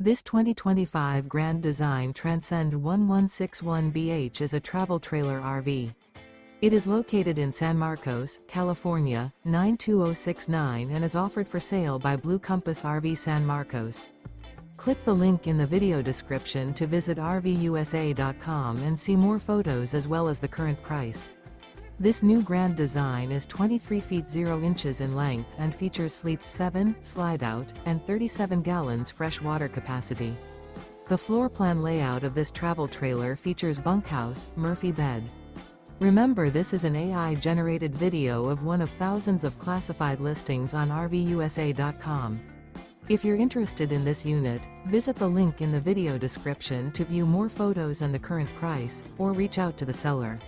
This 2025 Grand Design Transcend 1161BH is a travel trailer RV. It is located in San Marcos, California, 92069 and is offered for sale by Blue Compass RV San Marcos. Click the link in the video description to visit RVUSA.com and see more photos as well as the current price. This new Grand Design is 23 feet 0 inches in length and features sleeps 7, slide-out, and 37 gallons fresh water capacity. The floor plan layout of this travel trailer features bunkhouse, Murphy bed. Remember, this is an AI-generated video of one of thousands of classified listings on RVUSA.com. If you're interested in this unit, visit the link in the video description to view more photos and the current price, or reach out to the seller.